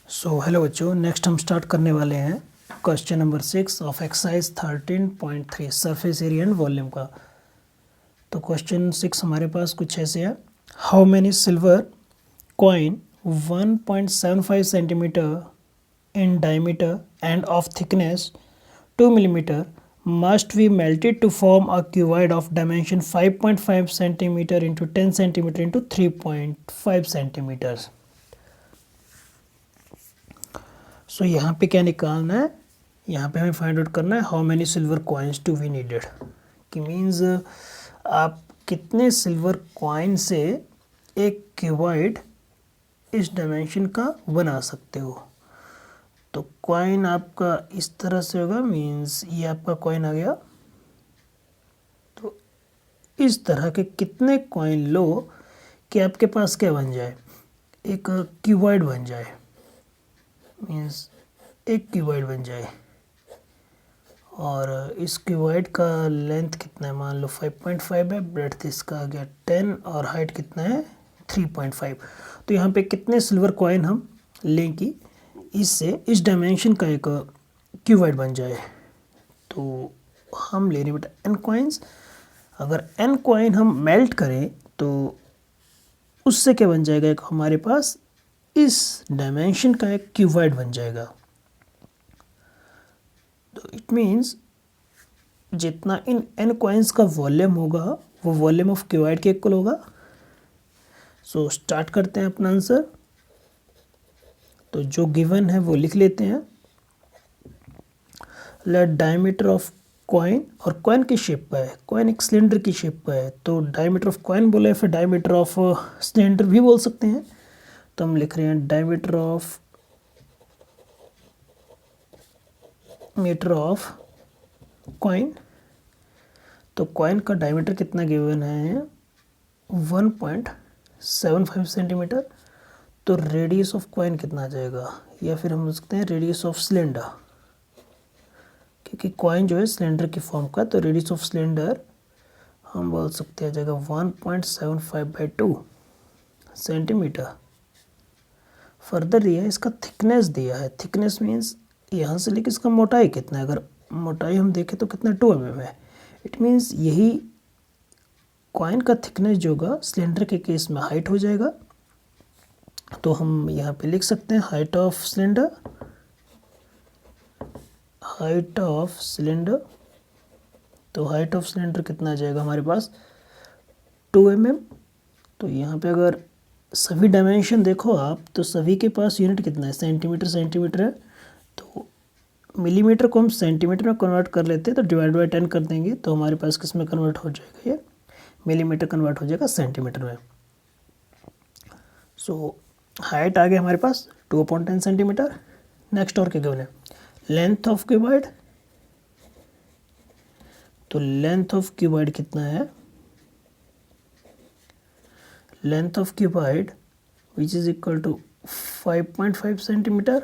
So hello बच्चों, next हम start करने वाले हैं question number 6 of exercise 13.3 surface area and volume का। तो क्वेश्चन 6 हमारे पास कुछ ऐसे है। How many silver coin 1.75 centimetre in diameter end of thickness 2 millimetre must be melted to form a cuboid of dimension 5.5 centimeter into 10 centimeter into 3.5 centimeters। सो यहाँ पे क्या निकालना है, यहाँ पे हमें फाइंड आउट करना है how many silver coins to be needed, कि मीन्स आप कितने सिल्वर कॉइन से एक क्यूबॉइड इस डायमेंशन का बना सकते हो। तो कॉइन आपका इस तरह से होगा, मीन्स ये आपका कॉइन आ गया। तो इस तरह के कितने कॉइन लो कि आपके पास क्या बन जाए, एक क्यूबॉइड बन जाए, मीन्स एक क्यूबॉइड बन जाए। और इस क्यूबॉइड का लेंथ कितना है, मान लो 5.5 है, ब्रेड्थ इसका आ गया 10 और हाइट कितना है 3.5। तो यहाँ पे कितने सिल्वर कॉइन हम लें कि इससे इस डायमेंशन का एक क्यूबॉइड बन जाए। तो हम ले रहे हैं बेटा n कॉइन्स। अगर n कॉइन हम मेल्ट करें तो उससे क्या बन जाएगा, एक हमारे पास इस डायमेंशन का एक क्यूबॉइड बन जाएगा। तो इट मीन्स जितना इन n कॉइन्स का वॉल्यूम होगा वो वॉल्यूम ऑफ क्यूबॉइड के इक्वल होगा। सो स्टार्ट करते हैं अपना आंसर। तो जो गिवन है वो लिख लेते हैं। लेट डायमीटर ऑफ कॉइन, और कॉइन की शेप का है, कॉइन एक सिलेंडर की शेप का है, तो डायमीटर ऑफ कॉइन बोले फिर डायमीटर ऑफ सिलेंडर भी बोल सकते हैं। तो हम लिख रहे हैं diameter of metre of coin. तो कॉइन का डायमीटर कितना गिवन है 1.75 सेंटीमीटर। तो रेडियस ऑफ कॉइन कितना आ जाएगा, या फिर हम बोल सकते हैं रेडियस ऑफ सिलेंडर, क्योंकि कॉइन जो है सिलेंडर की फॉर्म का। तो रेडियस ऑफ सिलेंडर हम बोल सकते हैं आ जाएगा 1.75/2 सेंटीमीटर। फर्दर दिया है इसका थिकनेस दिया है। थिकनेस मीन्स यहाँ से लेकर इसका मोटाई कितना है। अगर मोटाई हम देखें तो कितना 2 mm है। इट मीन्स यही कॉइन का थिकनेस जो होगा सिलेंडर के केस में हाइट हो जाएगा। तो हम यहाँ पे लिख सकते हैं height of cylinder, height of cylinder. तो हाइट ऑफ सिलेंडर कितना आ जाएगा हमारे पास 2 mm। तो यहाँ पे अगर सभी डायमेंशन देखो आप, तो सभी के पास यूनिट कितना है, सेंटीमीटर सेंटीमीटर है। तो मिलीमीटर को हम सेंटीमीटर में कन्वर्ट कर लेते हैं, तो डिवाइड बाई 10 कर देंगे, तो हमारे पास किस में कन्वर्ट हो जाएगा, ये मिलीमीटर कन्वर्ट हो जाएगा सेंटीमीटर में। सो हाइट आ गया हमारे पास 2/10 सेंटीमीटर। नेक्स्ट और क्या गिवन है, लेंथ ऑफ क्यूबॉइड। तो लेंथ ऑफ क्यूबॉइड कितना है, length of cuboid which is equal to 5.5 centimetre.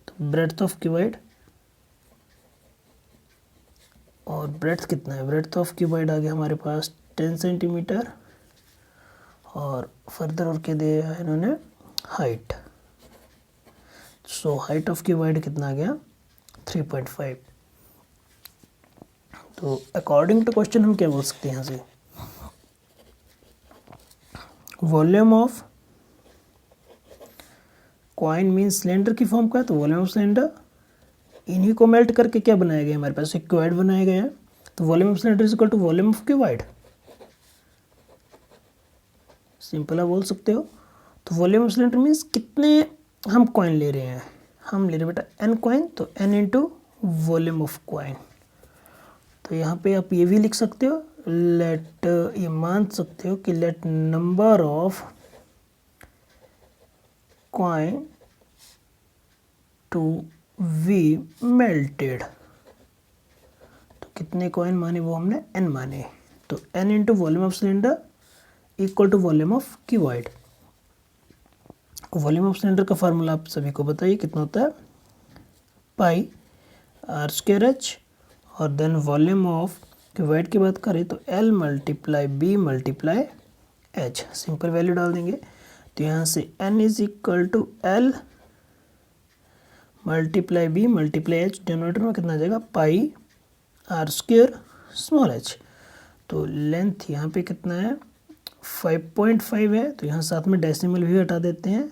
तो ब्रेड्थ ऑफ क्यूबॉइड, और ब्रेड्थ कितना है, ब्रेड्थ ऑफ क्यूबॉइड आ गया हमारे पास 10 सेंटीमीटर। और फर्दर और क्या दिया है इन्होंने, height. So height of cuboid कितना आ गया 3.5। तो अकॉर्डिंग टू क्वेश्चन हम क्या बोल सकते हैं यहाँ से, volume of coin means cylinder की फॉर्म का है, तो वॉल्यूम ऑफ सिलेंडर। इन्हीं को मेल्ट करके क्या बनाया गया हमारे पास, एक क्यूबॉइड बनाया गया है। तो volume of cylinder is equal to volume of cuboid, simple आप बोल सकते हो। तो वॉल्यूम ऑफ सिलेंडर मीन्स कितने हम कॉइन ले रहे हैं, हम ले रहे हैं बेटा n कॉइन, तो n into volume of coin. तो यहाँ पे आप ये भी लिख सकते हो, लेट, ये मान सकते हो कि let number of coin to be melted. तो कितने कॉइन माने वो हमने n माने। तो n into volume of cylinder equal to volume of cuboid. Volume of cylinder का फार्मूला आप सभी को बताइए कितना होता है, पाई r²h। और देन वॉल्यूम ऑफ क्यूबॉइड की बात करें तो L × B × H, simple value डाल देंगे। तो यहाँ से n is equal to L multiply B multiply H, denominator में कितना आ जाएगा pi R square small H. तो लेंथ यहाँ पे कितना है 5.5 है, तो यहाँ साथ में डेसिमल भी हटा देते हैं।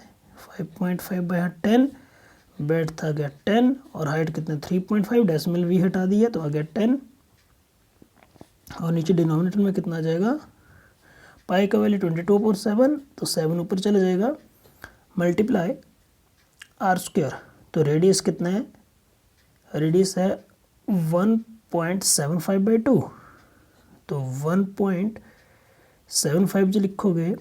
5.5 बाई 10, ब्रेड्थ आ गया 10 और हाइट कितना 3.5, डेसिमल भी हटा दिया तो आ गया 10। और नीचे डिनोमिनेटर में कितना आ जाएगा, पाई का वैल्यू 22/7 तो 7 ऊपर चला जाएगा, मल्टीप्लाई आर स्क्वायर। तो रेडियस कितना है, रेडियस है 1.75/2, तो 1.75 जो लिखोगे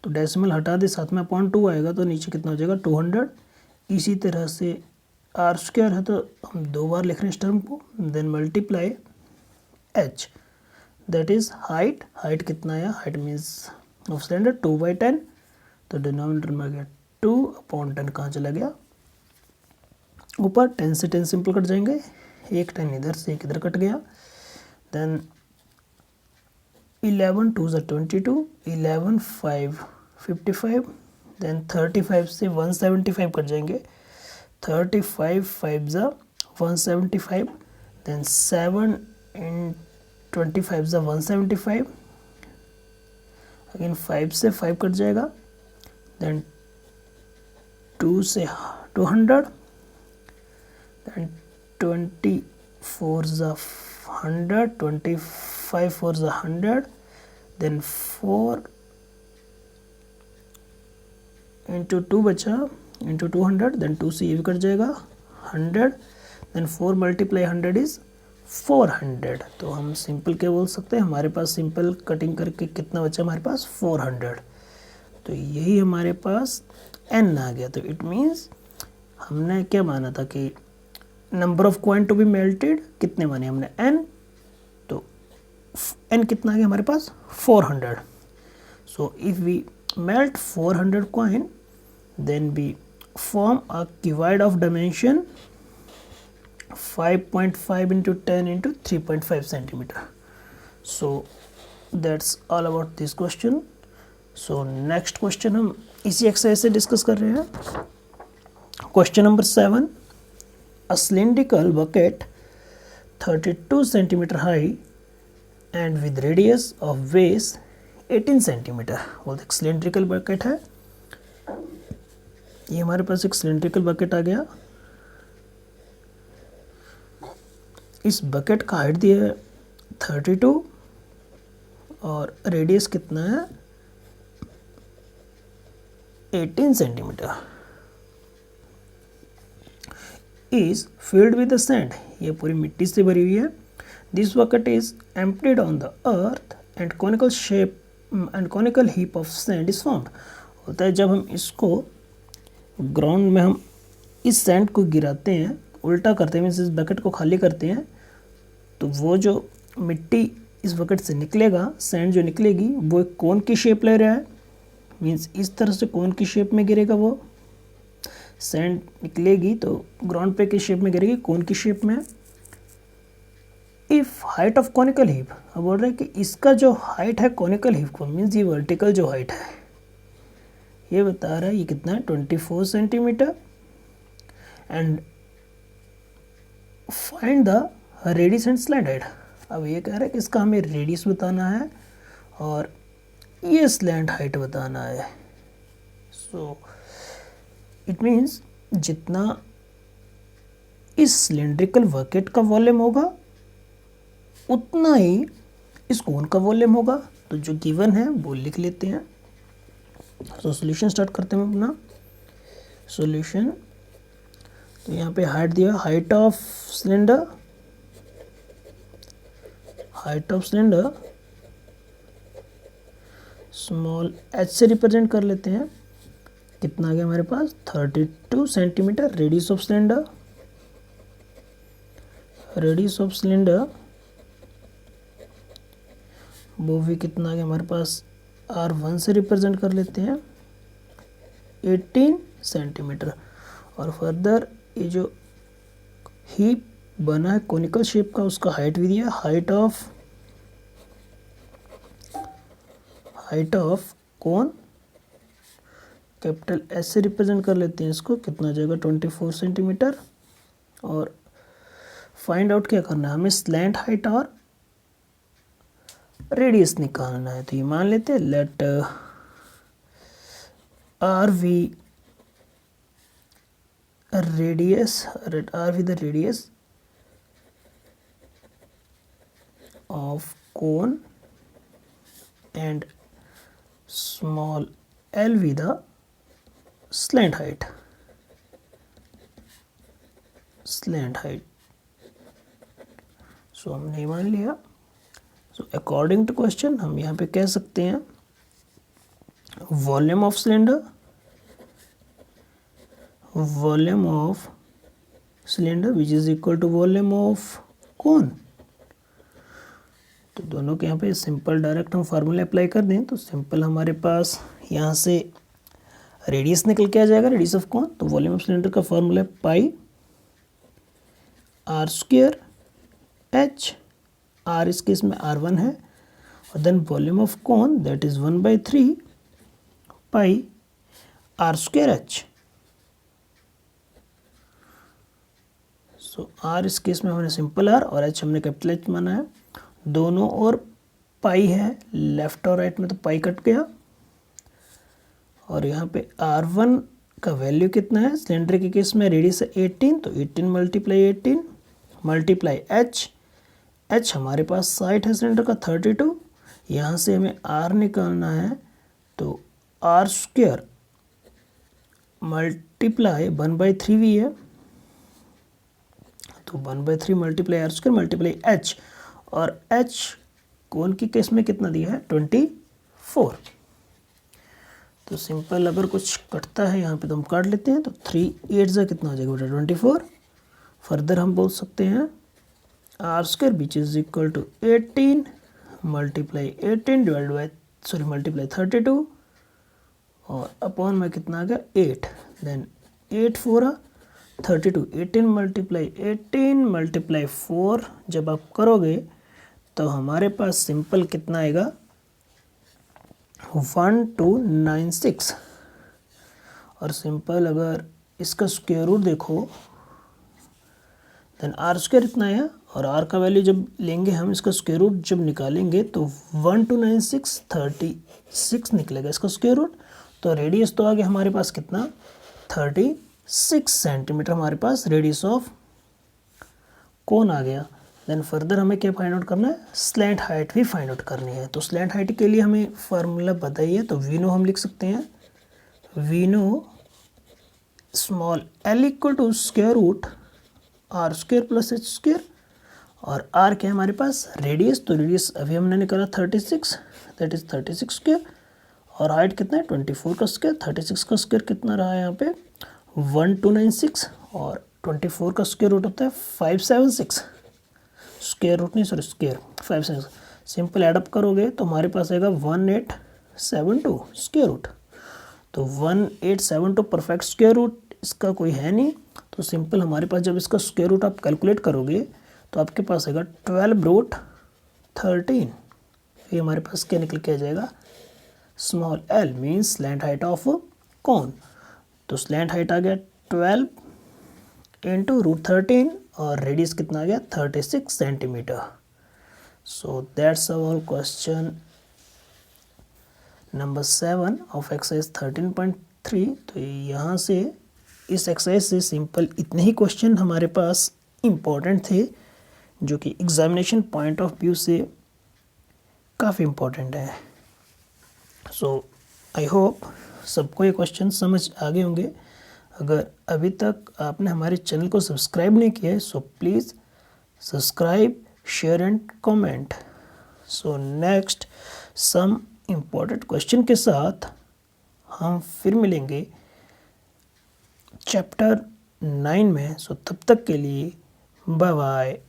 तो डेसिमल हटा दे, साथ में 0.2 आएगा तो नीचे कितना हो जाएगा 200। इसी तरह से आर स्क्वायर है तो हम 2 बार लिख रहे हैं इस टर्म को, then multiply H that is height. Height कितना आया, हाइट मीन्स ऑफ सिलेंडर 2/10, तो डिनोमिनेटर में आ गया 2/10, कहाँ चला गया ऊपर, 10 से 10 सिंपल कट जाएंगे, एक 10 इधर से एक इधर कट गया। देन 11 2 ज़ा 22, 11 5 55, देन 35 से 175 कट जाएंगे, 35 5 ज़ा 175, देन 7 इन 25 ज़ा 175, अगेन 5 से 5 कट जाएगा, देन 2 से 200, देन 24 ज़ा 100, 25 4 ज़ा 100, देन 4 इंटू 2 बचा इंटू 200, देन 2 से ये भी कट जाएगा 100, देन 4 मल्टीप्लाई 100 इज 400। तो हम सिंपल क्या बोल सकते हैं, हमारे पास सिंपल कटिंग करके कितना बचा हमारे पास 400। तो यही हमारे पास n आ गया। तो इट मीन्स हमने क्या माना था कि number of coin to be melted कितने माने हमने n, तो n कितना आ गया हमारे पास 400। So if we melt 400 coin, then we form a cuboid of dimension 5.5 into 10 into 3.5 centimeter. So that's all about this question. So next question हम इसी एक्सरसाइज से डिस्कस कर रहे हैं। Question number 7, a cylindrical bucket 32 centimeter high and with radius of base 18 centimetre. बोलते एक cylindrical bucket है, ये हमारे पास एक सिलेंड्रिकल बकेट आ गया। इस बकेट का हाइट दिया है 32 और रेडियस कितना है 18 centimetre. Is filled with the sand, ये पूरी मिट्टी से भरी हुई है। This bucket is emptied on the earth and conical shape and conical heap of sand is formed. होता है जब हम इसको ग्राउंड में हम इस सैंड को गिराते हैं, उल्टा करते हैं, मीन्स इस बकेट को खाली करते हैं, तो वो जो मिट्टी इस बकेट से निकलेगा, सैंड जो निकलेगी वो एक कोन की शेप ले रहा है, मीन्स इस तरह से कोन की शेप में गिरेगा। वो सैंड निकलेगी तो ग्राउंड पे किस शेप में गिरेगी, कोन की शेप में। If height of conical heap, अब बोल रहे हैं कि इसका जो हाइट है कॉनिकल हीप को, मीन्स ये वर्टिकल जो हाइट है, ये बता रहा है ये कितना है 24 centimetre. And find the radius and slant height. अब ये कह रहा है कि इसका हमें रेडियस बताना है और ये स्लैंट हाइट बताना है। सो इट मीन्स जितना इस सिलेंड्रिकल बकेट का वॉल्यूम होगा उतना ही इस कोन का वॉल्यूम होगा। तो जो गिवन है वो लिख लेते हैं। तो सॉल्यूशन स्टार्ट करते हैं अपना सॉल्यूशन। तो यहाँ पे हाइट दिया, height of cylinder, height of cylinder small h से रिप्रेजेंट कर लेते हैं। कितना आ गया हमारे पास 32 centimetre. Radius of cylinder, radius of cylinder वो भी कितना आ गया हमारे पास R1 से रिप्रेजेंट कर लेते हैं 18 सेंटीमीटर। और फर्दर ये जो हीप बना है कोनिकल शेप का, उसका हाइट भी दिया, height of cone capital S से रिप्रेजेंट कर लेते हैं इसको, कितना जाएगा 24 सेंटीमीटर। और फाइंड आउट क्या करना है हमें, स्लैंट हाइट और रेडियस निकालना है। तो ये मान लेते हैं let R be radius, let r be the radius of cone and small l be the slant height, so हमने मान लिया। so according to question हम यहाँ पे कह सकते हैं volume of cylinder, volume of cylinder which is equal to volume of cone। तो दोनों के यहाँ पे सिंपल डायरेक्ट हम फार्मूला अप्लाई कर दें तो सिंपल हमारे पास यहाँ से रेडियस निकल के आ जाएगा, रेडियस ऑफ कौन, तो वॉल्यूम ऑफ सिलेंडर का फार्मूला है pi R square H, R इस केस में R1 है, और then volume of cone that is 1/3 pi R square H. So R इस केस में हमने सिंपल आर और एच हमने कैपिटल एच माना है, दोनों और पाई है, लेफ्ट और राइट में तो पाई कट गया, और यहाँ पे R1 का वैल्यू कितना है, सिलेंडर के केस में रेडियस है 18, तो 18 मल्टीप्लाई एच, एच हमारे पास साइड है सिलेंडर का 32, यहाँ से हमें R निकालना है, तो आर स्क्वायर मल्टीप्लाई 1/3 भी है, तो 1/3 multiply r square multiply h, और एच कौन की केस में कितना दिया है 24। तो सिंपल अगर कुछ कटता है यहाँ पे तो हम काट लेते हैं, तो 3 8 से कितना हो जाएगा बेटा 24। फर्दर हम बोल सकते हैं r square which is equal to 18 multiply 18 multiply 32, और अपॉन में कितना आ गया 8, देन 8 4 32, 18 मल्टीप्लाई 4 जब आप करोगे तो हमारे पास सिंपल कितना आएगा 1296। और सिंपल अगर इसका स्क्वायर रूट देखो देन आर स्क्वायर इतना है, और आर का वैल्यू जब लेंगे हम इसका स्क्वायर रूट जब निकालेंगे तो 1296 36 निकलेगा इसका स्क्वायर रूट। तो रेडियस तो आ गया हमारे पास कितना 36 सेंटीमीटर हमारे पास रेडियस ऑफ कोन आ गया। देन फर्दर हमें क्या फाइंड आउट करना है, स्लैंट हाइट भी फाइंड आउट करनी है। तो स्लैंट हाइट के लिए हमें फार्मूला बताइए, तो वीनो हम लिख सकते हैं we know small l equal to square root r square plus h square, और आर क्या है हमारे पास रेडियस, तो रेडियस अभी हमने निकाला 36 दैट इज 36 स्क्वायर, और हाइट कितना है 24 का स्क्वायर, 36 का स्क्वायर कितना रहा है यहाँ पे 1296, और 24 का स्क्वायर रूट होता है 576, स्क्वायर रूट नहीं सॉरी स्क्वायर 576, सिंपल एडअप करोगे तो हमारे पास आएगा 1872 स्क्वायर रूट। तो 1872 परफेक्ट स्क्वायर रूट इसका कोई है नहीं, तो सिंपल हमारे पास जब इसका स्क्वायर रूट आप कैलकुलेट करोगे तो आपके पास आएगा 12 रूट 13, फिर हमारे पास क्या निकल के आ जाएगा small L means slant height of cone, तो स्लैंट हाइट आ गया 12 इंटू रूट 13, और रेडियस कितना आ गया 36 centimetre. So that's our question number 7 of exercise 13.3। तो यहाँ से इस एक्सरसाइज से सिंपल इतने ही क्वेश्चन हमारे पास इम्पोर्टेंट थे जो कि एग्जामिनेशन पॉइंट ऑफ व्यू से काफ़ी इम्पोर्टेंट है। सो आई होप सबको ये क्वेश्चन समझ आ गए होंगे। अगर अभी तक आपने हमारे चैनल को सब्सक्राइब नहीं किया है so please subscribe share and comment. So next some important question के साथ हम फिर मिलेंगे चैप्टर 9 में। सो तब तक के लिए बाय बाय।